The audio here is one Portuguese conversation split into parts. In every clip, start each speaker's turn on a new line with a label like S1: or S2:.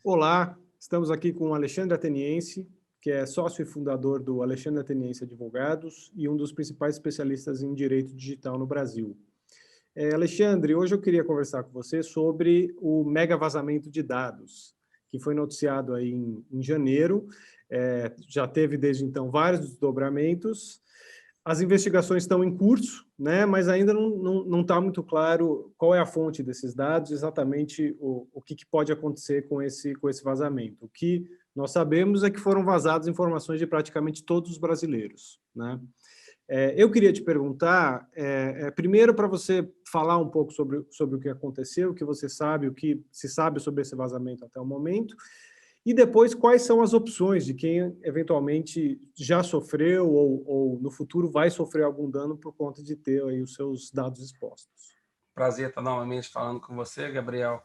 S1: Olá, estamos aqui com o Alexandre Ateniense, que é sócio e fundador do Alexandre Ateniense Advogados e um dos principais especialistas em direito digital no Brasil. Alexandre, hoje eu queria conversar com você sobre o mega vazamento de dados, que foi noticiado aí em janeiro, já teve desde então vários desdobramentos. As investigações estão em curso, né, mas ainda não está muito claro qual é a fonte desses dados, exatamente o que pode acontecer com esse vazamento. O que nós sabemos é que foram vazadas informações de praticamente todos os brasileiros, né? Eu queria te perguntar, primeiro, para você falar um pouco sobre o que aconteceu, o que você sabe, o que se sabe sobre esse vazamento até o momento, e depois quais são as opções de quem eventualmente já sofreu ou no futuro vai sofrer algum dano por conta de ter aí os seus dados expostos.
S2: Prazer estar novamente falando com você, Gabriel.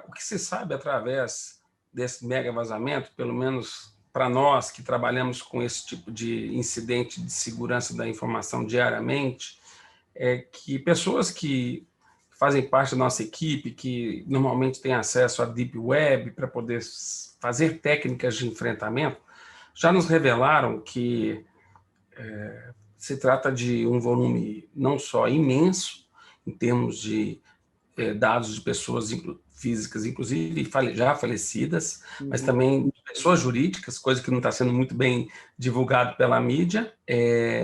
S2: O que se sabe através desse mega vazamento, pelo menos para nós que trabalhamos com esse tipo de incidente de segurança da informação diariamente, é que pessoas que fazem parte da nossa equipe, que normalmente têm acesso à Deep Web para poder fazer técnicas de enfrentamento, já nos revelaram que se trata de um volume não só imenso, em termos de dados de pessoas físicas, inclusive já falecidas, mas
S1: Uhum.
S2: também de pessoas jurídicas, coisa que não está sendo muito bem divulgado pela mídia,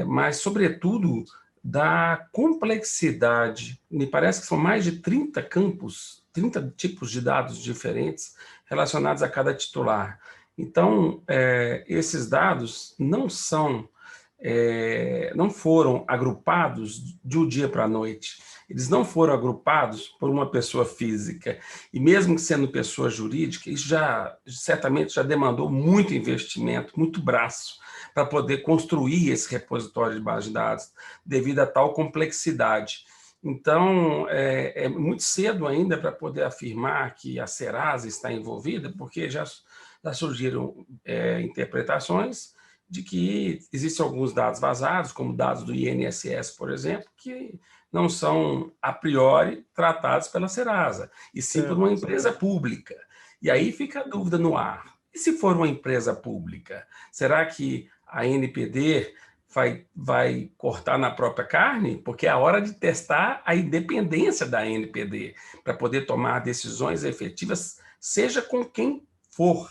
S2: mas, sobretudo, da complexidade. Me parece que são mais de 30 campos, 30 tipos de dados diferentes relacionados a cada titular. Então, esses dados não foram agrupados de um dia para a noite. Eles não foram agrupados por uma pessoa física. E mesmo sendo pessoa jurídica, isso certamente já demandou muito investimento, muito braço, para poder construir esse repositório de base de dados, devido a tal complexidade. Então, é muito cedo ainda para poder afirmar que a Serasa está envolvida, porque já surgiram interpretações de que existem alguns dados vazados, como dados do INSS, por exemplo, que não são, a priori, tratados pela Serasa, e sim por uma
S1: Certo.
S2: empresa pública. E aí fica a dúvida no ar. E se for uma empresa pública, será que a NPD vai cortar na própria carne? Porque é a hora de testar a independência da NPD para poder tomar decisões efetivas, seja com quem for.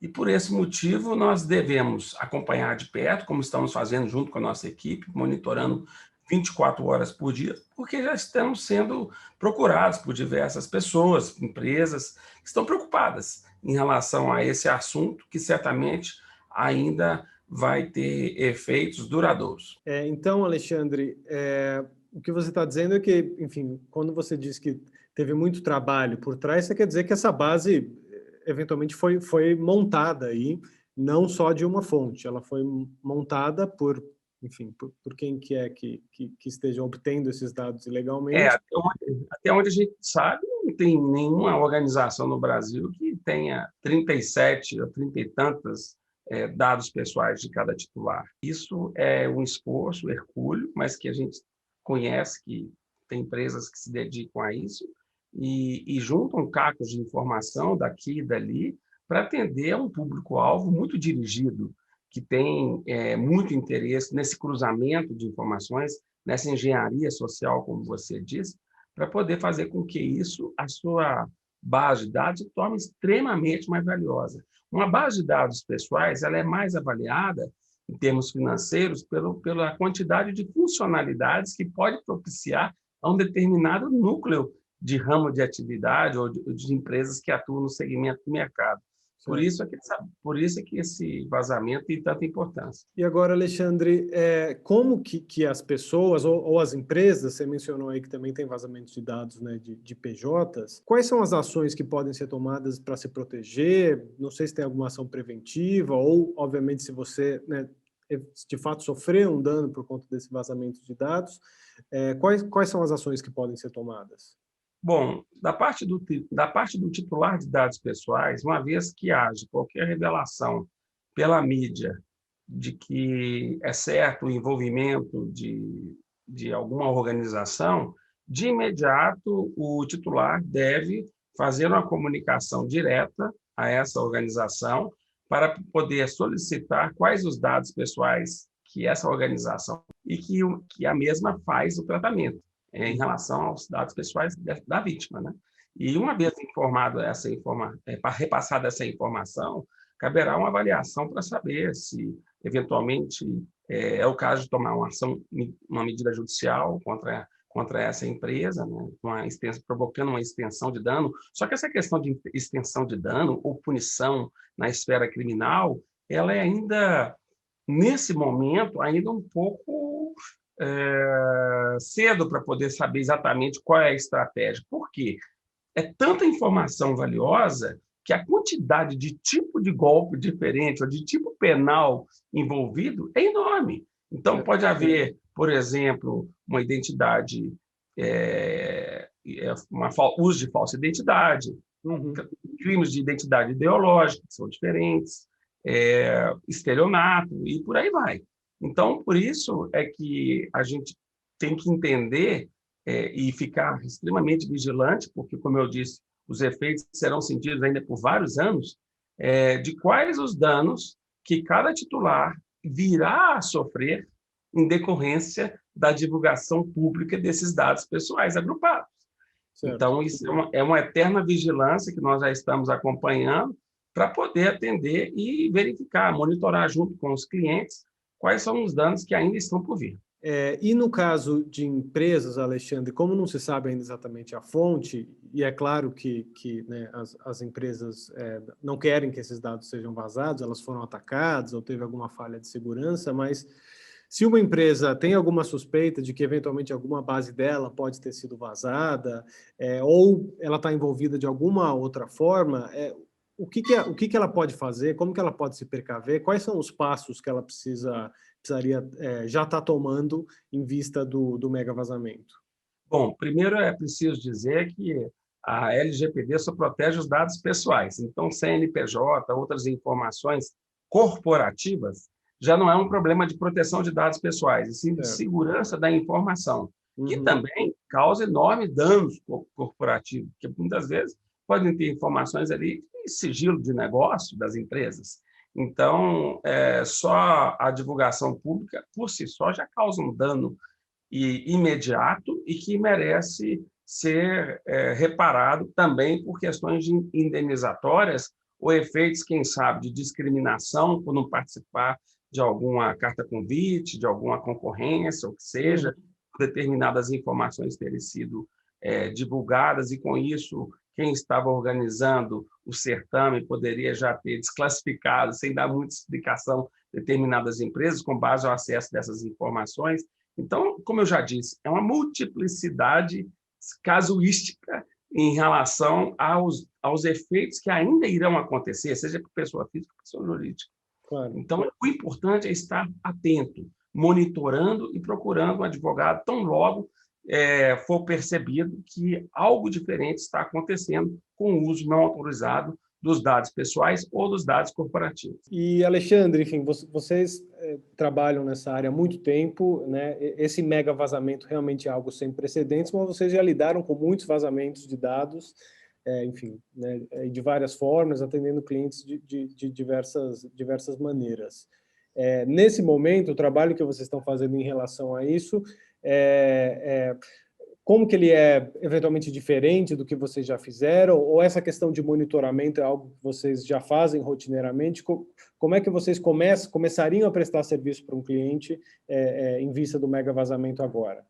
S2: E, por esse motivo, nós devemos acompanhar de perto, como estamos fazendo junto com a nossa equipe, monitorando 24 horas por dia, porque já estamos sendo procurados por diversas pessoas, empresas, que estão preocupadas em relação a esse assunto, que certamente ainda vai ter efeitos duradouros.
S1: Então, Alexandre, o que você está dizendo é que, enfim, quando você diz que teve muito trabalho por trás, você quer dizer que essa base eventualmente foi montada aí, não só de uma fonte, ela foi montada por, enfim, por quem que é que esteja obtendo esses dados ilegalmente.
S2: Até onde a gente sabe, não tem nenhuma organização no Brasil que tenha 37 ou 30 e tantas dados pessoais de cada titular. Isso é um esforço hercúleo, mas que a gente conhece que tem empresas que se dedicam a isso e juntam cacos de informação daqui e dali para atender a um público-alvo muito dirigido, que tem muito interesse nesse cruzamento de informações, nessa engenharia social, como você disse, para poder fazer com que isso, a sua base de dados, se torne extremamente mais valiosa. Uma base de dados pessoais ela é mais avaliada, em termos financeiros, pela quantidade de funcionalidades que pode propiciar a um determinado núcleo de ramo de atividade ou de empresas que atuam no segmento do mercado.
S1: Certo.
S2: Por isso é que esse vazamento tem tanta importância.
S1: E agora, Alexandre, como que as pessoas ou as empresas, você mencionou aí que também tem vazamento de dados, né, de PJs, quais são as ações que podem ser tomadas para se proteger? Não sei se tem alguma ação preventiva ou, obviamente, se você, né, de fato sofreu um dano por conta desse vazamento de dados, quais são as ações que podem ser tomadas?
S2: Bom, da parte do titular de dados pessoais, uma vez que haja qualquer revelação pela mídia de que é certo o envolvimento de alguma organização, de imediato o titular deve fazer uma comunicação direta a essa organização para poder solicitar quais os dados pessoais que essa organização e que a mesma faz o tratamento em relação aos dados pessoais da vítima, né? E uma vez repassada essa informação, caberá uma avaliação para saber se, eventualmente, é o caso de tomar uma medida judicial contra essa empresa, né, provocando uma extensão de dano. Só que essa questão de extensão de dano ou punição na esfera criminal, ela é ainda, nesse momento, ainda um pouco cedo para poder saber exatamente qual é a estratégia. Por quê? É tanta informação valiosa que a quantidade de tipo de golpe diferente ou de tipo penal envolvido é enorme. Então, pode haver, por exemplo, uma identidade, uso de falsa identidade, crimes de identidade ideológica, que são diferentes, estelionato, e por aí vai. Então, por isso é que a gente tem que entender e ficar extremamente vigilante, porque, como eu disse, os efeitos serão sentidos ainda por vários anos, de quais os danos que cada titular virá a sofrer em decorrência da divulgação pública desses dados pessoais agrupados. Certo. Então, isso é uma eterna vigilância que nós já estamos acompanhando para poder atender e verificar, monitorar junto com os clientes quais são os danos que ainda estão por vir.
S1: E no caso de empresas, Alexandre, como não se sabe ainda exatamente a fonte, e é claro que né, as empresas não querem que esses dados sejam vazados, elas foram atacadas ou teve alguma falha de segurança, mas se uma empresa tem alguma suspeita de que eventualmente alguma base dela pode ter sido vazada, ou ela está envolvida de alguma outra forma, o que ela pode fazer, como que ela pode se precaver, quais são os passos que ela precisaria já estar tomando em vista do mega vazamento?
S2: Bom, primeiro é preciso dizer que a LGPD só protege os dados pessoais. Então, CNPJ, outras informações corporativas, já não é um problema de proteção de dados pessoais, e sim de segurança da informação, que também causa enormes danos corporativos, porque muitas vezes podem ter informações ali de sigilo de negócio das empresas. Então, só a divulgação pública, por si só, já causa um dano imediato e que merece ser reparado também por questões indenizatórias ou efeitos, quem sabe, de discriminação por não participar de alguma carta-convite, de alguma concorrência, ou que seja, determinadas informações terem sido divulgadas, e com isso quem estava organizando o certame poderia já ter desclassificado, sem dar muita explicação, determinadas empresas com base ao acesso dessas informações. Então, como eu já disse, é uma multiplicidade casuística em relação aos efeitos que ainda irão acontecer, seja por pessoa física ou pessoa jurídica. Claro. Então, o importante é estar atento, monitorando e procurando um advogado tão logo for percebido que algo diferente está acontecendo com o uso não autorizado dos dados pessoais ou dos dados corporativos.
S1: E, Alexandre, enfim, vocês trabalham nessa área há muito tempo, né? Esse mega vazamento realmente é algo sem precedentes, mas vocês já lidaram com muitos vazamentos de dados, enfim, né, de várias formas, atendendo clientes de diversas maneiras. Nesse momento, o trabalho que vocês estão fazendo em relação a isso, como que ele é eventualmente diferente do que vocês já fizeram, ou essa questão de monitoramento é algo que vocês já fazem rotineiramente? Como é que vocês começariam a prestar serviço para um cliente em vista do mega vazamento agora?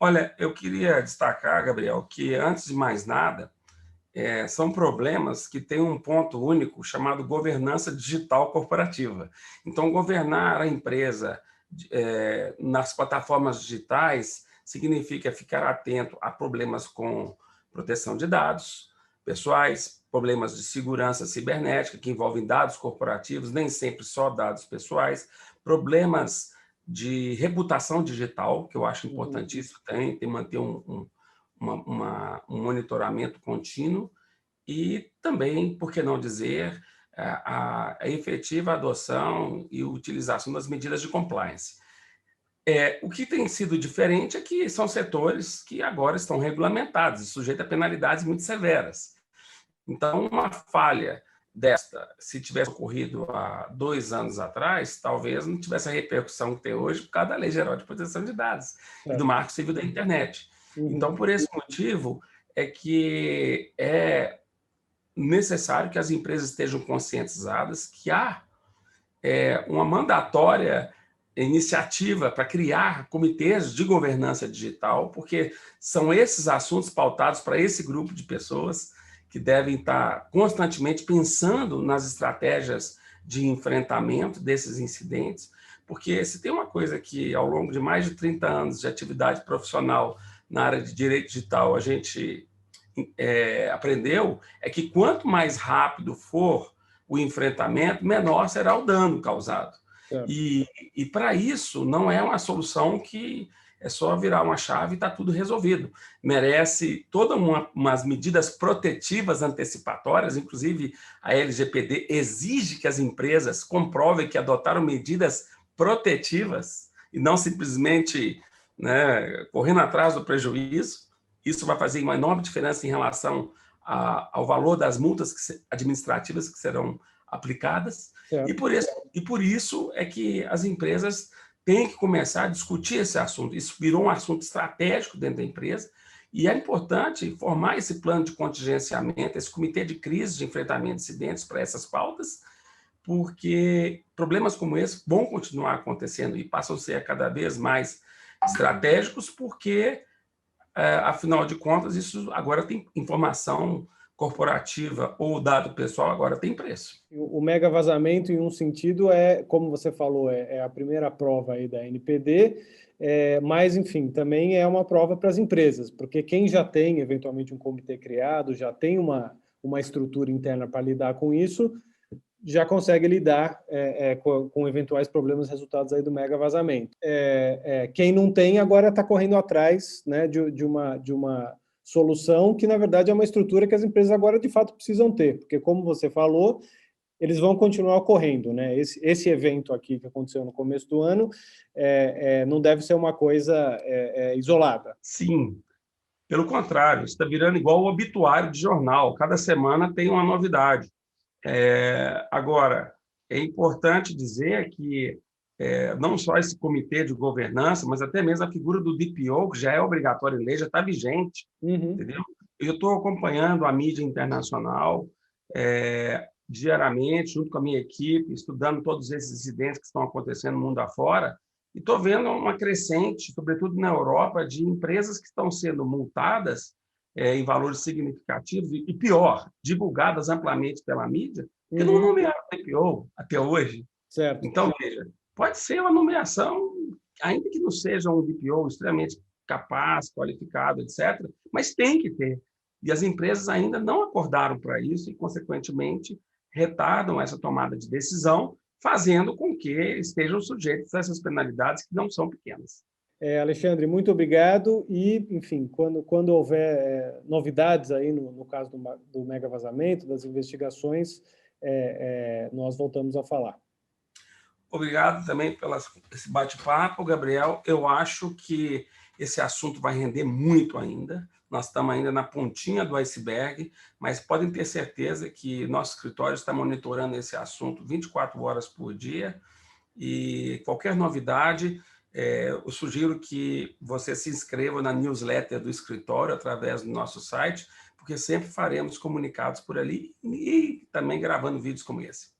S2: Olha, eu queria destacar, Gabriel, que antes de mais nada, são problemas que têm um ponto único chamado governança digital corporativa. Então, governar a empresa nas plataformas digitais significa ficar atento a problemas com proteção de dados pessoais, problemas de segurança cibernética que envolvem dados corporativos, nem sempre só dados pessoais, problemas de reputação digital, que eu acho importantíssimo também, tem manter um monitoramento contínuo, e também, por que não dizer, a efetiva adoção e utilização das medidas de compliance. O que tem sido diferente é que são setores que agora estão regulamentados e sujeitos a penalidades muito severas. Então, uma falha desta, se tivesse ocorrido há 2 anos atrás, talvez não tivesse a repercussão que tem hoje por causa da Lei Geral de Proteção de Dados e do Marco Civil da Internet. Então, por esse motivo, é que é necessário que as empresas estejam conscientizadas que há uma mandatória iniciativa para criar comitês de governança digital, porque são esses assuntos pautados para esse grupo de pessoas que devem estar constantemente pensando nas estratégias de enfrentamento desses incidentes, porque se tem uma coisa que, ao longo de mais de 30 anos de atividade profissional na área de direito digital, a gente aprendeu, é que quanto mais rápido for o enfrentamento, menor será o dano causado. E para isso, não é uma solução que é só virar uma chave e está tudo resolvido. Merece todas umas medidas protetivas antecipatórias, inclusive a LGPD exige que as empresas comprovem que adotaram medidas protetivas e não simplesmente, né, correndo atrás do prejuízo. Isso vai fazer uma enorme diferença em relação ao valor das multas administrativas que serão aplicadas. E por isso é que as empresas têm que começar a discutir esse assunto. Isso virou um assunto estratégico dentro da empresa e é importante formar esse plano de contingenciamento, esse comitê de crise de enfrentamento de incidentes para essas pautas, porque problemas como esse vão continuar acontecendo e passam a ser cada vez mais estratégicos, porque, afinal de contas, isso agora tem informação corporativa ou dado pessoal, agora tem preço.
S1: O mega vazamento, em um sentido, como você falou, é a primeira prova aí da NPD, mas, enfim, também é uma prova para as empresas, porque quem já tem, eventualmente, um comitê criado, já tem uma estrutura interna para lidar com isso, já consegue lidar com eventuais problemas resultados aí do mega vazamento. Quem não tem, agora está correndo atrás, né, de uma solução que, na verdade, é uma estrutura que as empresas agora, de fato, precisam ter, porque, como você falou, eles vão continuar ocorrendo, né? Esse evento aqui que aconteceu no começo do ano não deve ser uma coisa isolada.
S2: Sim, pelo contrário, está virando igual o obituário de jornal, cada semana tem uma novidade. Agora, é importante dizer que não só esse comitê de governança, mas até mesmo a figura do DPO, que já é obrigatória em lei, já está vigente, entendeu? Eu estou acompanhando a mídia internacional diariamente, junto com a minha equipe, estudando todos esses incidentes que estão acontecendo no mundo afora, e estou vendo uma crescente, sobretudo na Europa, de empresas que estão sendo multadas em valores significativos e, pior, divulgadas amplamente pela mídia, que não nomearam DPO até hoje.
S1: Certo.
S2: Então, veja, pode ser uma nomeação, ainda que não seja um DPO extremamente capaz, qualificado, etc., mas tem que ter. E as empresas ainda não acordaram para isso e, consequentemente, retardam essa tomada de decisão, fazendo com que estejam sujeitos a essas penalidades que não são pequenas.
S1: Alexandre, muito obrigado e, enfim, quando houver novidades aí no caso do mega vazamento, das investigações, nós voltamos a falar.
S2: Obrigado também pelo esse bate-papo, Gabriel. Eu acho que esse assunto vai render muito ainda. Nós estamos ainda na pontinha do iceberg, mas podem ter certeza que nosso escritório está monitorando esse assunto 24 horas por dia e qualquer novidade, eu sugiro que você se inscreva na newsletter do escritório através do nosso site, porque sempre faremos comunicados por ali e também gravando vídeos como esse.